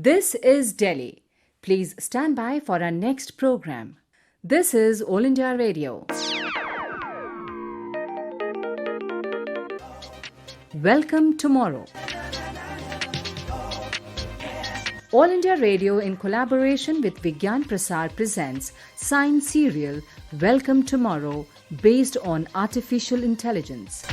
This is Delhi. Please stand by for our next program. This is All India Radio. Welcome tomorrow. All India Radio in collaboration with Vigyan Prasar presents science serial Welcome Tomorrow based on artificial intelligence.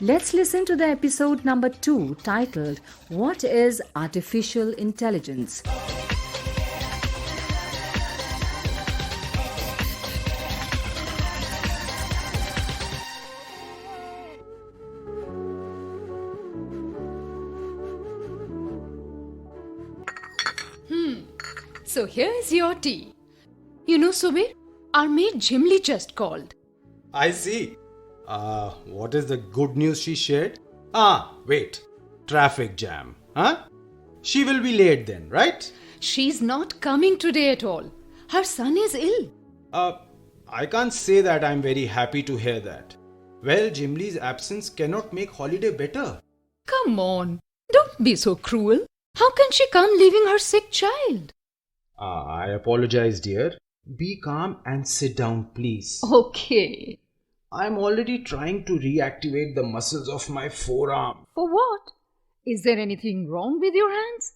Let's listen to the episode number 2 titled What is Artificial Intelligence? So here's your tea. You know, Subir, our maid Jimli just called. I see. What is the good news she shared? Wait. Traffic jam. Huh? She will be late then, right? She's not coming today at all. Her son is ill. I can't say that I'm very happy to hear that. Well, Jimli's absence cannot make holiday better. Come on, don't be so cruel. How can she come leaving her sick child? I apologize, dear. Be calm and sit down, please. Okay. I'm already trying to reactivate the muscles of my forearm. For what? Is there anything wrong with your hands?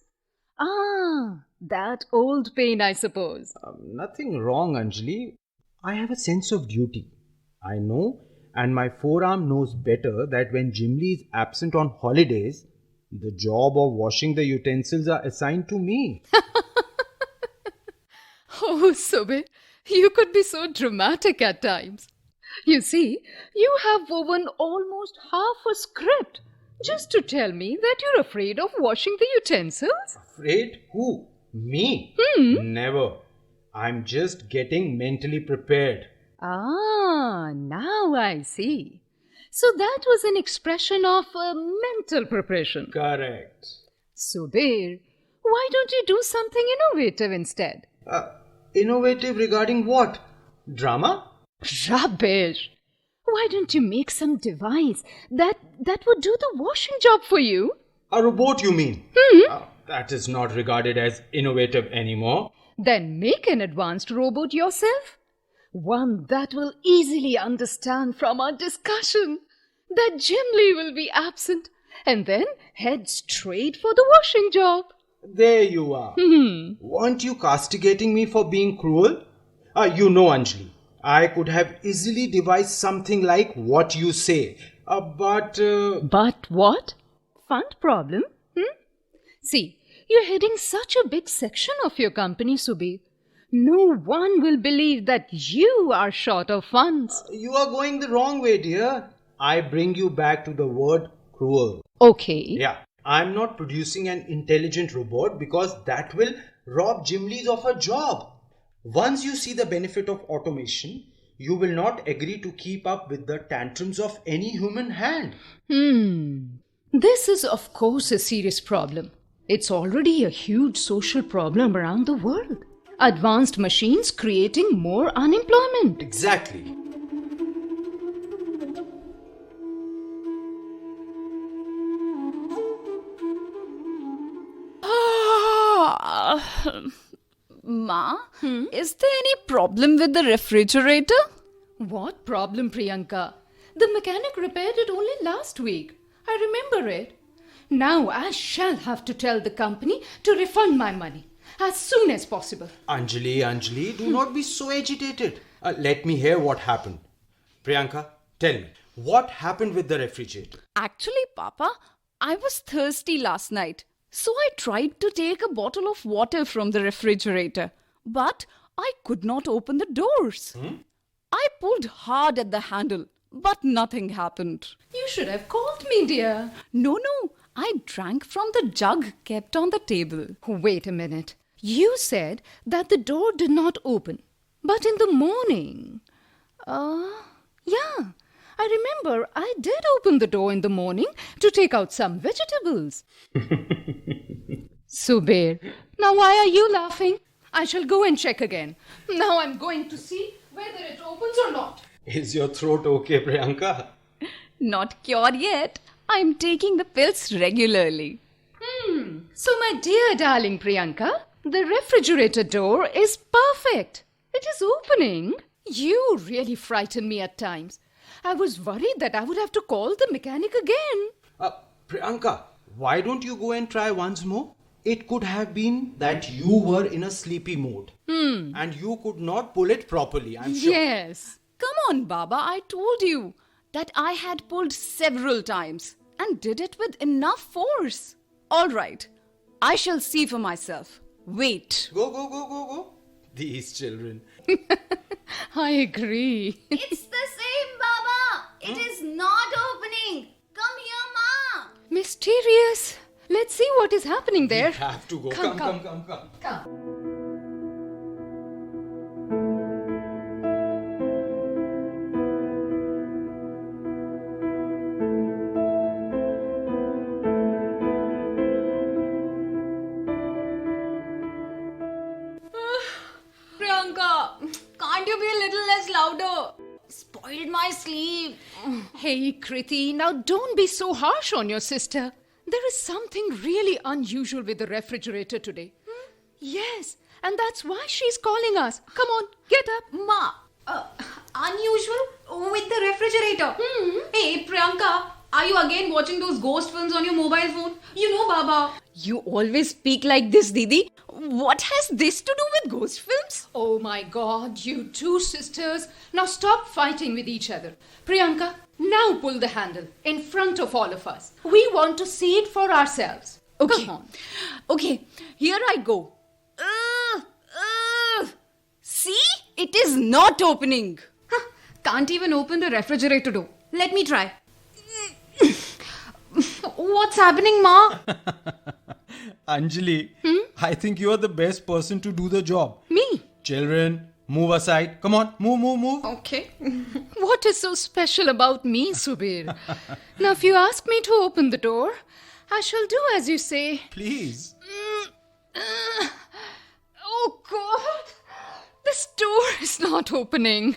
That old pain, I suppose. Nothing wrong, Anjali. I have a sense of duty. I know, and my forearm knows better that when Jimli is absent on holidays, the job of washing the utensils are assigned to me. Oh, Subir, you could be so dramatic at times. You see, you have woven almost half a script just to tell me that you're afraid of washing the utensils. Afraid? Who? Me? Never. I'm just getting mentally prepared. Now I see. So that was an expression of mental preparation. Correct. Subir, why don't you do something innovative instead? Innovative regarding what? Drama? Rubbish! Why don't you make some device that would do the washing job for you? A robot, you mean? That is not regarded as innovative anymore. Then make an advanced robot yourself. One that will easily understand from our discussion that Jimli will be absent and then head straight for the washing job. There you are. Weren't you castigating me for being cruel? You know, Anjali, I could have easily devised something like what you say. But what? Fund problem? See, you're heading such a big section of your company, Subir. No one will believe that you are short of funds. You are going the wrong way, dear. I bring you back to the word cruel. Okay. Yeah. I'm not producing an intelligent robot because that will rob Jimli's of her job. Once you see the benefit of automation, you will not agree to keep up with the tantrums of any human hand. This is, of course, a serious problem. It's already a huge social problem around the world. Advanced machines creating more unemployment. Exactly. Ma, is there any problem with the refrigerator? What problem, Priyanka? The mechanic repaired it only last week. I remember it. Now I shall have to tell the company to refund my money as soon as possible. Anjali, do not be so agitated. Let me hear what happened. Priyanka, tell me, what happened with the refrigerator? Actually, Papa, I was thirsty last night. So I tried to take a bottle of water from the refrigerator. But I could not open the doors. I pulled hard at the handle, but nothing happened. You should have called me, dear. No, I drank from the jug kept on the table. Wait a minute. You said that the door did not open. But in the morning... yeah. I remember I did open the door in the morning to take out some vegetables. Subir, now why are you laughing? I shall go and check again. Now I'm going to see whether it opens or not. Is your throat okay, Priyanka? Not cured yet. I'm taking the pills regularly. So, my dear darling Priyanka, the refrigerator door is perfect. It is opening. You really frighten me at times. I was worried that I would have to call the mechanic again. Priyanka, why don't you go and try once more? It could have been that you were in a sleepy mood. And you could not pull it properly, I'm sure. Yes. Come on, Baba, I told you that I had pulled several times and did it with enough force. All right, I shall see for myself. Wait. Go. These children. I agree. It's the same, Baba. It is not opening. Come here, Ma. Mysterious. Let's see what is happening there. Have to go. Come. Priyanka, can't you be a little less louder? Spoiled my sleep. Hey, Kriti, now don't be so harsh on your sister. There is something really unusual with the refrigerator today. Yes, and that's why she's calling us. Come on, get up. Ma, unusual with the refrigerator. Hey, Priyanka, are you again watching those ghost films on your mobile phone? You know, Baba. You always speak like this, Didi. What has this to do with ghost films? Oh my God, you two sisters. Now stop fighting with each other. Priyanka, now pull the handle in front of all of us. We want to see it for ourselves. Okay. Come on. Okay, here I go. See? It is not opening. Can't even open the refrigerator door. Let me try. What's happening, Ma? Anjali, I think you are the best person to do the job. Me? Children, move aside. Come on, move. Okay. What is so special about me, Subir? Now, if you ask me to open the door, I shall do as you say. Please. Oh, God. This door is not opening.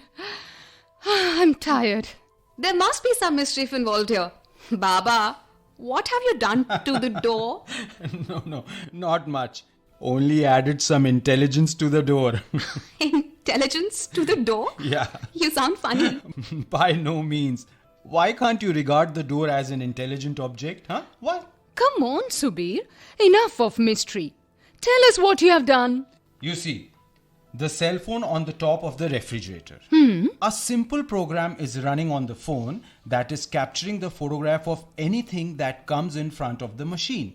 I'm tired. There must be some mischief involved here. Baba, what have you done to the door? No, not much. Only added some intelligence to the door. Intelligence to the door? Yeah. You sound funny. By no means. Why can't you regard the door as an intelligent object, huh? Why? Come on, Subir. Enough of mystery. Tell us what you have done. You see, the cell phone on the top of the refrigerator. A simple program is running on the phone that is capturing the photograph of anything that comes in front of the machine.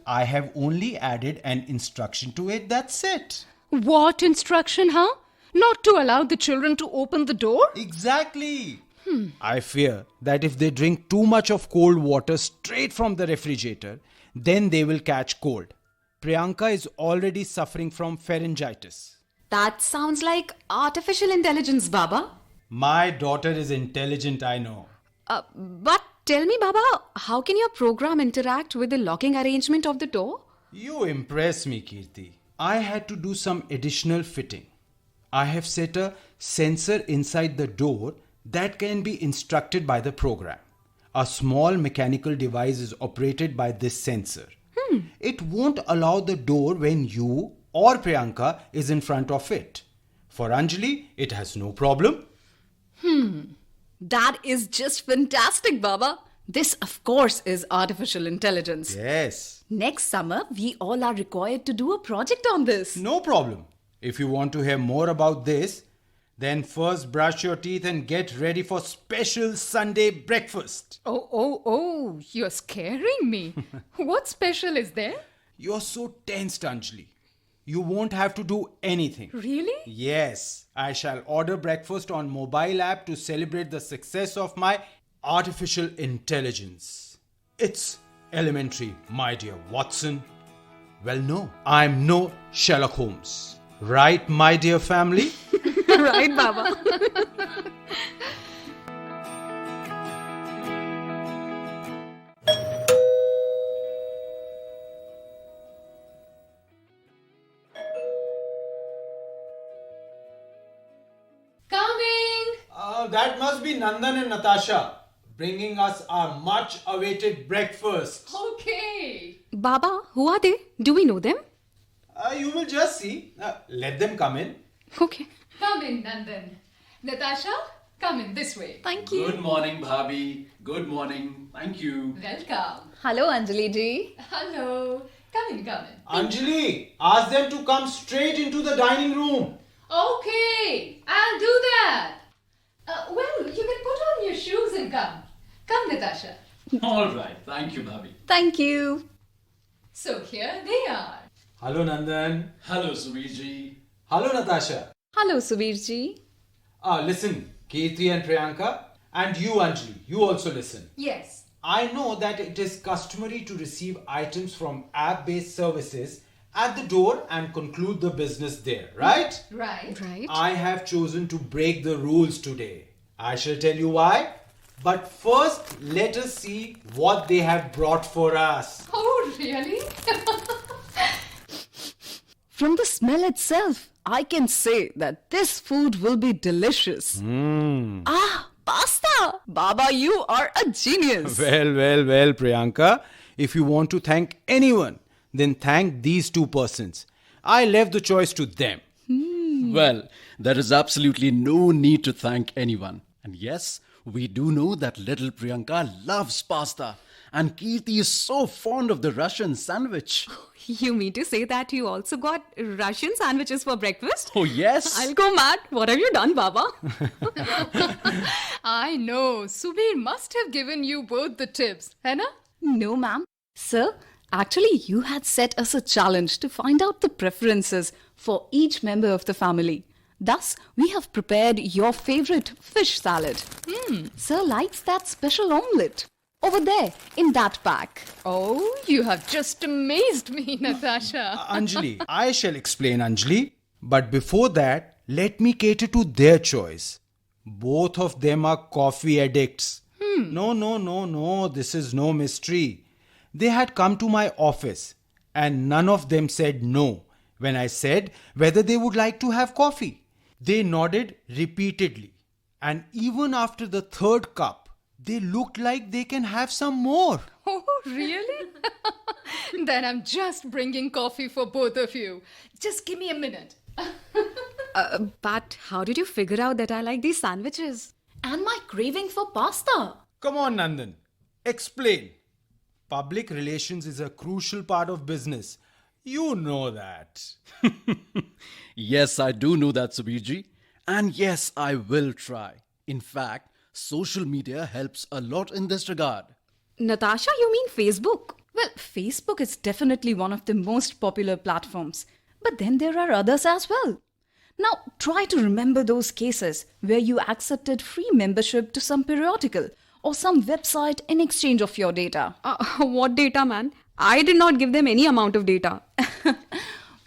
I have only added an instruction to it, that's it. What instruction, huh? Not to allow the children to open the door? Exactly. I fear that if they drink too much of cold water straight from the refrigerator, then they will catch cold. Priyanka is already suffering from pharyngitis. That sounds like artificial intelligence, Baba. My daughter is intelligent, I know. But tell me, Baba, how can your program interact with the locking arrangement of the door? You impress me, Kirti. I had to do some additional fitting. I have set a sensor inside the door that can be instructed by the program. A small mechanical device is operated by this sensor. It won't allow the door when you or Priyanka is in front of it. For Anjali, it has no problem. That is just fantastic, Baba. This, of course, is artificial intelligence. Yes. Next summer, we all are required to do a project on this. No problem. If you want to hear more about this, then first brush your teeth and get ready for special Sunday breakfast. Oh, you're scaring me. What special is there? You're so tensed, Anjali. You won't have to do anything. Really? Yes, I shall order breakfast on mobile app to celebrate the success of my artificial intelligence. It's elementary, my dear Watson. Well, no, I'm no Sherlock Holmes. Right, my dear family? Right, Baba. Coming. That must be Nandan and Natasha. bringing us our much awaited breakfast. Okay. Baba, who are they? Do we know them? You will just see. Let them come in. Okay. Come in, Nandan. Natasha, come in this way. Thank Good morning, Bhabhi. Good morning. Thank you. Welcome. Hello, Anjali ji. Hello. Come in, come in. Anjali, ask them to come straight into the dining room. Okay, I'll do that. Well, you can put on your shoes and come. Come, Natasha. All right. Thank you, Bhabhi. Thank you. So here they are. Hello, Nandan. Hello, Subhiji. Hello, Natasha. Hello, Subir ji. Listen, Kirti and Priyanka, and you, Anjali, you also listen. Yes. I know that it is customary to receive items from app-based services at the door and conclude the business there, right? Right. Right. I have chosen to break the rules today. I shall tell you why. But first, let us see what they have brought for us. Oh, really? From the smell itself, I can say that this food will be delicious. Ah, pasta! Baba, you are a genius. Well, Priyanka. If you want to thank anyone, then thank these two persons. I left the choice to them. Well, there is absolutely no need to thank anyone. And yes, we do know that little Priyanka loves pasta. And Kirti is so fond of the Russian sandwich. You mean to say that you also got Russian sandwiches for breakfast? Oh, yes. I'll go mad. What have you done, Baba? I know. Subir must have given you both the tips, है ना? No, ma'am. Sir, actually, you had set us a challenge to find out the preferences for each member of the family. Thus, we have prepared your favorite fish salad. Sir likes that special omelette. Over there, in that pack. Oh, you have just amazed me, Natasha. Anjali, I shall explain, Anjali. But before that, let me cater to their choice. Both of them are coffee addicts. No. This is no mystery. They had come to my office and none of them said no when I said whether they would like to have coffee. They nodded repeatedly. And even after the third cup, they looked like they can have some more. Oh, really? Then I'm just bringing coffee for both of you. Just give me a minute. But how did you figure out that I like these sandwiches? And my craving for pasta. Come on, Nandan. Explain. Public relations is a crucial part of business. You know that. Yes, I do know that, Subhiji. And yes, I will try. In fact, social media helps a lot in this regard. Natasha, you mean Facebook? Well, Facebook is definitely one of the most popular platforms. But then there are others as well. Now, try to remember those cases where you accepted free membership to some periodical or some website in exchange of your data. What data, man? I did not give them any amount of data.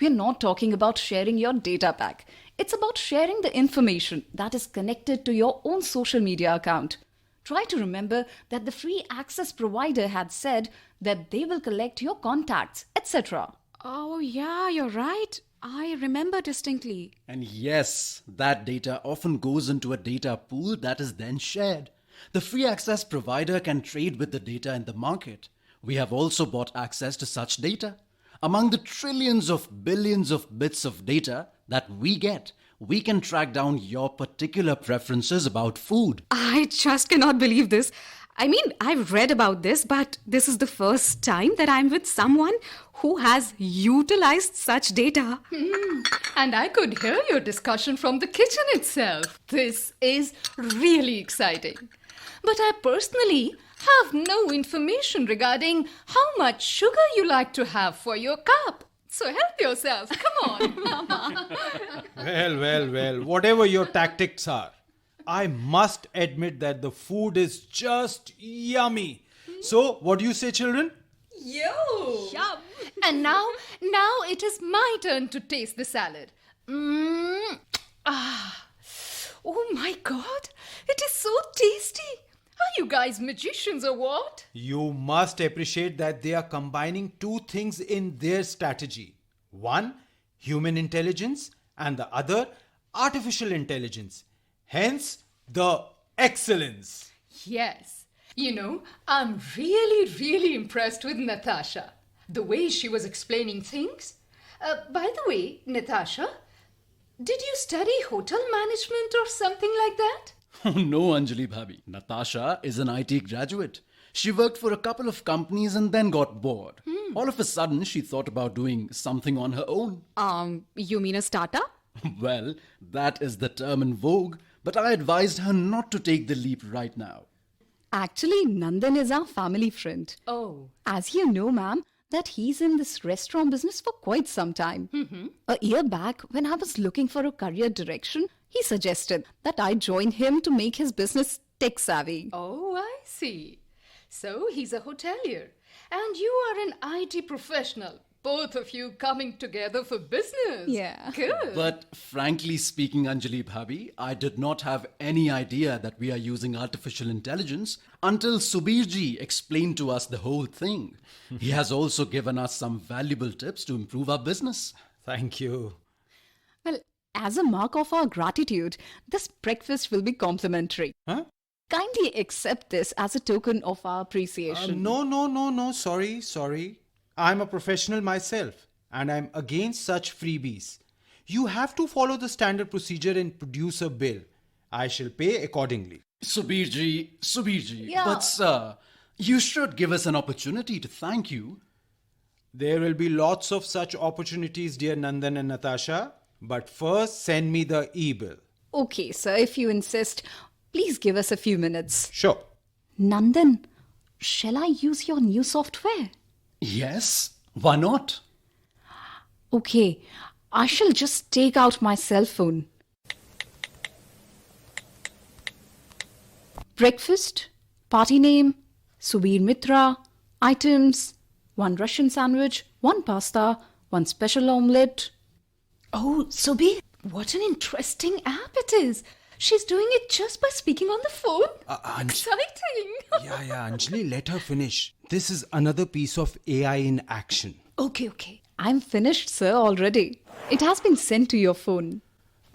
We're not talking about sharing your data pack. It's about sharing the information that is connected to your own social media account. Try to remember that the free access provider had said that they will collect your contacts, etc. Oh, yeah, you're right. I remember distinctly. And yes, that data often goes into a data pool that is then shared. The free access provider can trade with the data in the market. We have also bought access to such data. Among the trillions of billions of bits of data that we get, we can track down your particular preferences about food. I just cannot believe this. I mean, I've read about this, but this is the first time that I'm with someone who has utilized such data. And I could hear your discussion from the kitchen itself. This is really exciting. But I personally have no information regarding how much sugar you like to have for your cup. So help yourself. Come on. Well, whatever your tactics are, I must admit that the food is just yummy. So, what do you say, children? Yo! Yum. And now it is my turn to taste the salad. Oh my god, it is so tasty. Are you guys magicians or what? You must appreciate that they are combining two things in their strategy. One, human intelligence, and the other, artificial intelligence. Hence, the excellence. Yes. You know, I'm really impressed with Natasha. The way she was explaining things. By the way, Natasha, did you study hotel management or something like that? Oh no, Anjali Bhabhi. Natasha is an IT graduate. She worked for a couple of companies and then got bored. All of a sudden, she thought about doing something on her own. You mean a startup? Well, that is the term in vogue, but I advised her not to take the leap right now. Actually, Nandan is our family friend. Oh. As you know, ma'am, that he's in this restaurant business for quite some time. A year back, when I was looking for a career direction, he suggested that I join him to make his business tech savvy. Oh, I see. So he's a hotelier. And you are an IT professional. Both of you coming together for business. Yeah. Good. But frankly speaking, Anjali Bhabhi, I did not have any idea that we are using artificial intelligence until Subirji explained to us the whole thing. He has also given us some valuable tips to improve our business. Thank you. Well, as a mark of our gratitude, this breakfast will be complimentary. Huh? Kindly accept this as a token of our appreciation. No. Sorry. I'm a professional myself and I'm against such freebies. You have to follow the standard procedure and produce a bill. I shall pay accordingly. Subirji. Yeah. But sir, you should give us an opportunity to thank you. There will be lots of such opportunities, dear Nandan and Natasha. But first, send me the e-bill. Okay, sir, if you insist, please give us a few minutes. Sure. Nandan, shall I use your new software? Yes, why not? Okay, I shall just take out my cell phone. Breakfast, party name, Subir Mitra, items, 1 Russian sandwich, 1 pasta, 1 special omelette. Oh, Subir, what an interesting app it is. She's doing it just by speaking on the phone. Exciting. Yeah, Anjali, let her finish. This is another piece of AI in action. Okay. I'm finished, sir, already. It has been sent to your phone.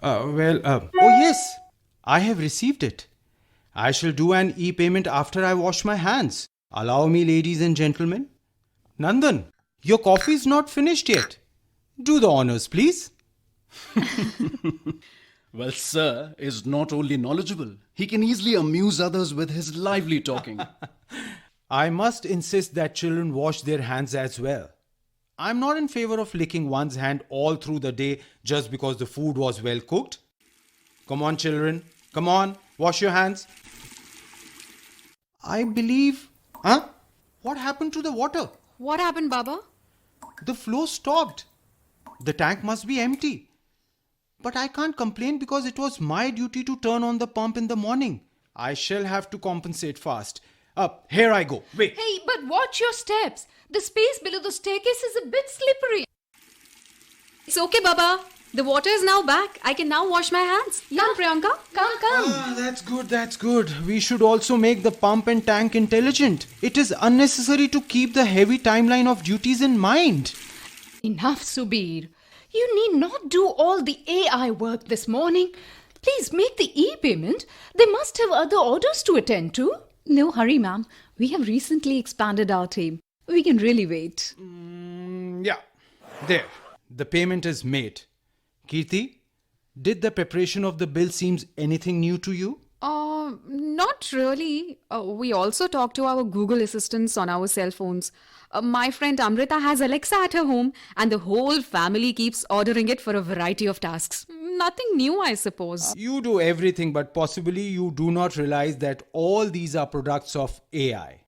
Oh yes, I have received it. I shall do an e-payment after I wash my hands. Allow me, ladies and gentlemen. Nandan, your coffee is not finished yet. Do the honors, please. Well, sir is not only knowledgeable, he can easily amuse others with his lively talking. I must insist that children wash their hands as well. I'm not in favor of licking one's hand all through the day just because the food was well cooked. Come on, children. Come on, wash your hands. I believe... Huh? What happened to the water? What happened, Baba? The flow stopped. The tank must be empty. But I can't complain because it was my duty to turn on the pump in the morning. I shall have to compensate fast. Here I go. Wait. Hey, but watch your steps. The space below the staircase is a bit slippery. It's okay, Baba. The water is now back. I can now wash my hands. Come, Priyanka. Come. That's good. We should also make the pump and tank intelligent. It is unnecessary to keep the heavy timeline of duties in mind. Enough, Subir. You need not do all the AI work this morning. Please make the e-payment. They must have other orders to attend to. No hurry, ma'am. We have recently expanded our team. We can really wait. Yeah. There. The payment is made. Kirti, did the preparation of the bill seems anything new to you? Not really. We also talk to our Google assistants on our cell phones. My friend Amrita has Alexa at her home and the whole family keeps ordering it for a variety of tasks. Nothing new, I suppose. You do everything, but possibly you do not realize that all these are products of AI.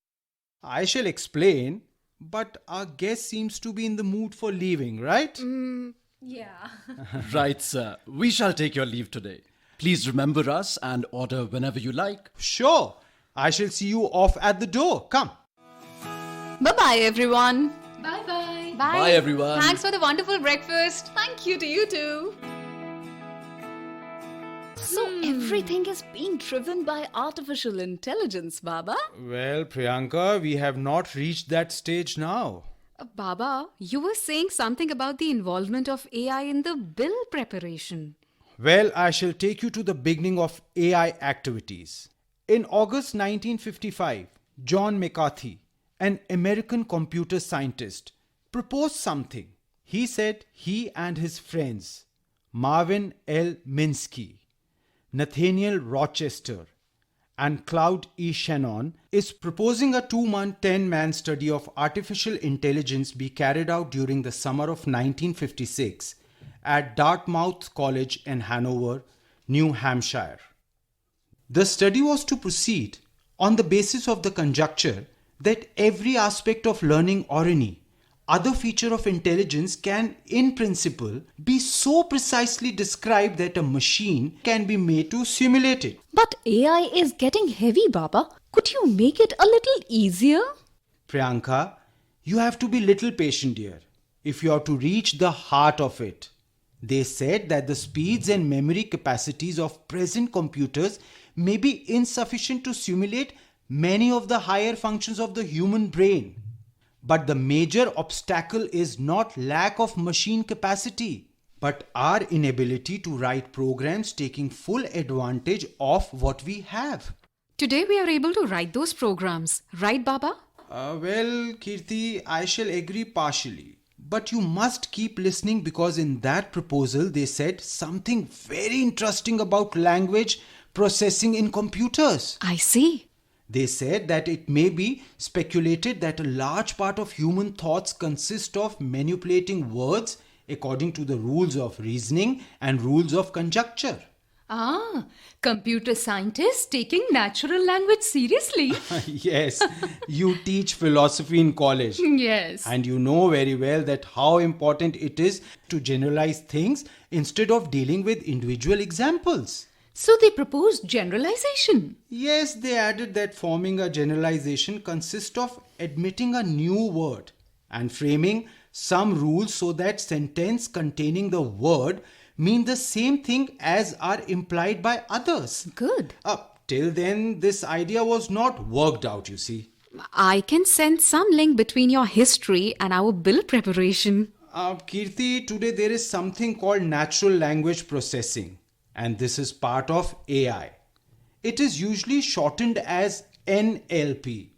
I shall explain, but our guest seems to be in the mood for leaving, right? Right, sir. We shall take your leave today. Please remember us and order whenever you like. Sure. I shall see you off at the door. Come. Bye-bye, everyone. Bye-bye. Bye, everyone. Thanks for the wonderful breakfast. Thank you to you too. So everything is being driven by artificial intelligence, Baba? Well, Priyanka, we have not reached that stage now. Baba, you were saying something about the involvement of AI in the bill preparation. Well, I shall take you to the beginning of AI activities. In August 1955, John McCarthy, an American computer scientist, proposed something. He said he and his friends, Marvin L. Minsky, Nathaniel Rochester, and Claude E. Shannon, is proposing a 2-month, 10-man study of artificial intelligence be carried out during the summer of 1956 at Dartmouth College in Hanover, New Hampshire. The study was to proceed on the basis of the conjecture that every aspect of learning or any other feature of intelligence can, in principle, be so precisely described that a machine can be made to simulate it. But AI is getting heavy, Baba. Could you make it a little easier? Priyanka, you have to be little patient here if you are to reach the heart of it. They said that the speeds and memory capacities of present computers may be insufficient to simulate many of the higher functions of the human brain. But the major obstacle is not lack of machine capacity, but our inability to write programs taking full advantage of what we have. Today we are able to write those programs, right, Baba? Well, Kirti, I shall agree partially. But you must keep listening because in that proposal they said something very interesting about language processing in computers. I see. They said that it may be speculated that a large part of human thoughts consist of manipulating words according to the rules of reasoning and rules of conjecture. Ah, computer scientists taking natural language seriously. Yes, you teach philosophy in college. Yes. And you know very well that how important it is to generalize things instead of dealing with individual examples. So they proposed generalization. Yes, they added that forming a generalization consists of admitting a new word and framing some rules so that sentence containing the word mean the same thing as are implied by others. Good. Till then, this idea was not worked out, you see. I can sense some link between your history and our bill preparation. Kirti, today there is something called natural language processing, and this is part of AI. It is usually shortened as NLP.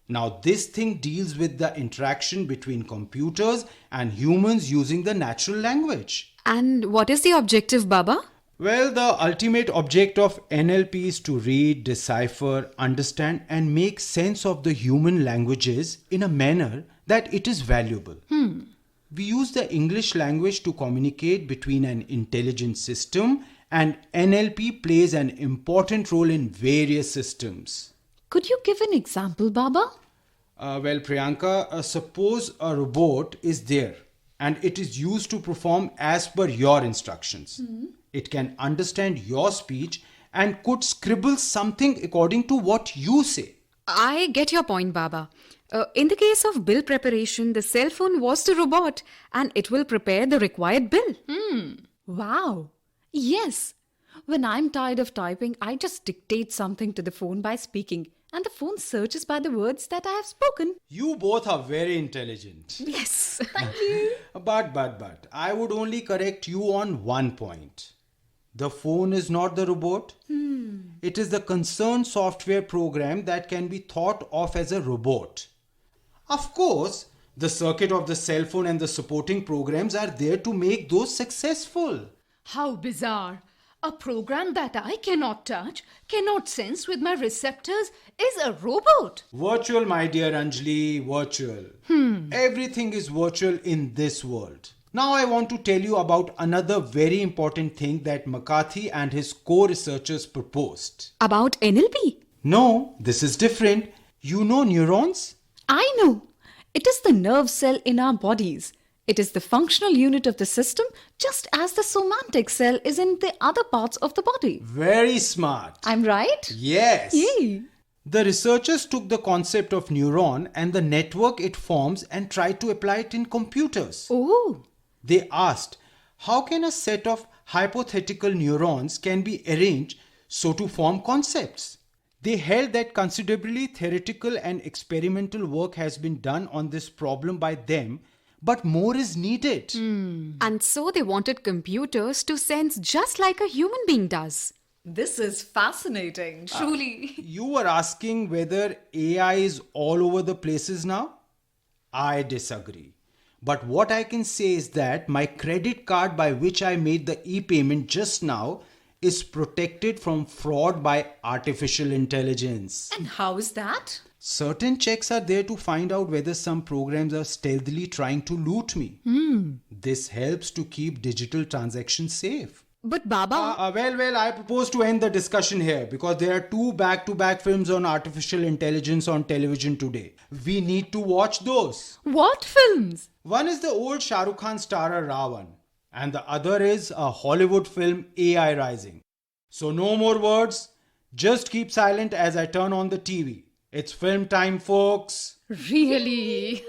Now, this thing deals with the interaction between computers and humans using the natural language. And what is the objective, Baba? Well, the ultimate object of NLP is to read, decipher, understand, and make sense of the human languages in a manner that it is valuable. We use the English language to communicate between an intelligent system, and NLP plays an important role in various systems. Could you give an example, Baba? Well, Priyanka, suppose a robot is there and it is used to perform as per your instructions. It can understand your speech and could scribble something according to what you say. I get your point, Baba. In the case of bill preparation, the cell phone was the robot and it will prepare the required bill. Wow. Yes. When I'm tired of typing, I just dictate something to the phone by speaking, and the phone searches by the words that I have spoken. You both are very intelligent. Yes. But, I would only correct you on one point. The phone is not the robot. It is the concerned software program that can be thought of as a robot. Of course, the circuit of the cell phone and the supporting programs are there to make those successful. How bizarre. A program that I cannot touch, cannot sense with my receptors is a robot. Virtual, my dear Anjali, virtual. Everything is virtual in this world. Now I want to tell you about another very important thing that McCarthy and his co-researchers proposed. About NLP? No, this is different. You know neurons? I know. It is the nerve cell in our bodies. It is the functional unit of the system, just as the somatic cell is in the other parts of the body. Very smart. I'm right? Yes. Yay. The researchers took the concept of neuron and the network it forms and tried to apply it in computers. Oh. They asked, how can a set of hypothetical neurons can be arranged so to form concepts? They held that considerably theoretical and experimental work has been done on this problem by them, but more is needed. And so they wanted computers to sense just like a human being does. This is fascinating, truly. You were asking whether AI is all over the places now? I disagree. But what I can say is that my credit card by which I made the e-payment just now is protected from fraud by artificial intelligence. And how is that? Certain checks are there to find out whether some programs are stealthily trying to loot me. This helps to keep digital transactions safe. But Baba, Well, I propose to end the discussion here because there are 2 back-to-back films on artificial intelligence on television today. We need to watch those. What films? One is the old Shah Rukh Khan starrer Ravan, and the other is a Hollywood film AI Rising. So no more words, just keep silent as I turn on the TV. It's film time, folks. Really?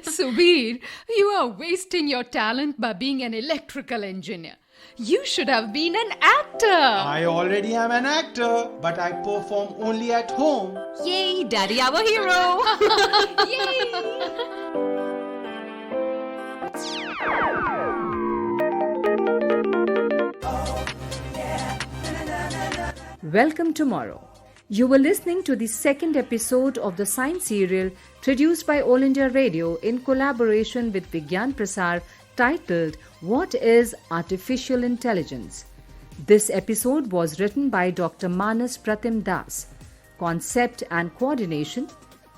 Subir, you are wasting your talent by being an electrical engineer. You should have been an actor. I already am an actor, but I perform only at home. yay, Daddy, our hero! Welcome tomorrow. You were listening to the second episode of the science serial produced by All India Radio in collaboration with Vigyan Prasar, titled What is Artificial Intelligence? This episode was written by Dr. Manas Pratim Das. Concept and coordination,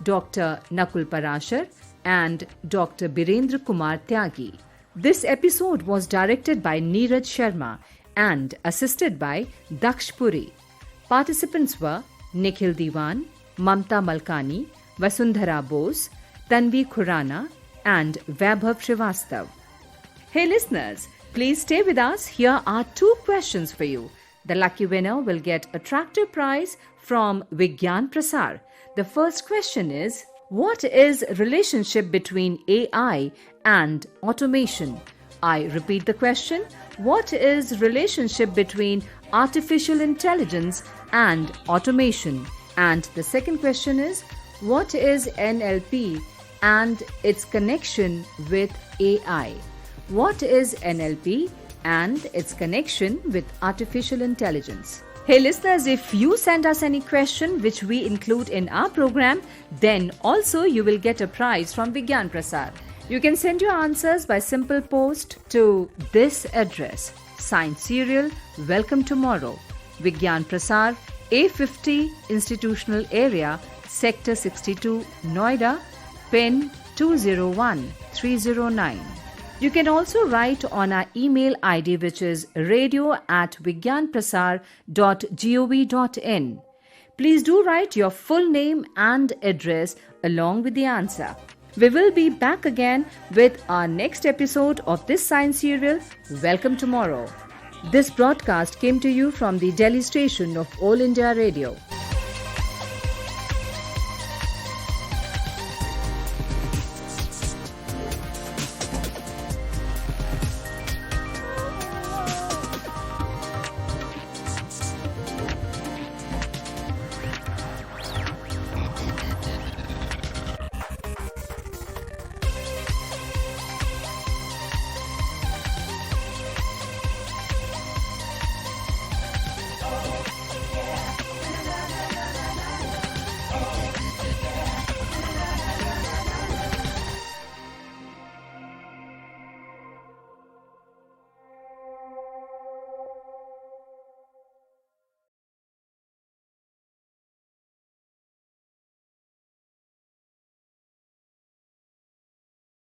Dr. Nakul Parashar and Dr. Birendra Kumar Tyagi. This episode was directed by Neeraj Sharma and assisted by Daksh Puri. Participants were Nikhil Diwan, Mamta Malkani, Vasundhara Bose, Tanvi Khurana and Vaibhav Srivastav. Hey listeners, please stay with us. Here are 2 questions for you. The lucky winner will get a tractor prize from Vigyan Prasar. The first question is, what is relationship between AI and automation? I repeat the question. What is relationship between artificial intelligence and automation? And the second question is, what is NLP and its connection with AI? What is NLP and its connection with artificial intelligence? Hey listeners, if you send us any question which we include in our program, then also you will get a prize from Vigyan Prasar. You can send your answers by simple post to this address: Science Serial, Welcome Tomorrow, Vigyan Prasar, A50 Institutional Area, Sector 62, Noida, PIN 201309. You can also write on our email ID, which is radio@vigyanprasar.gov.in. Please do write your full name and address along with the answer. We will be back again with our next episode of this science serial, Welcome Tomorrow. This broadcast came to you from the Delhi station of All India Radio.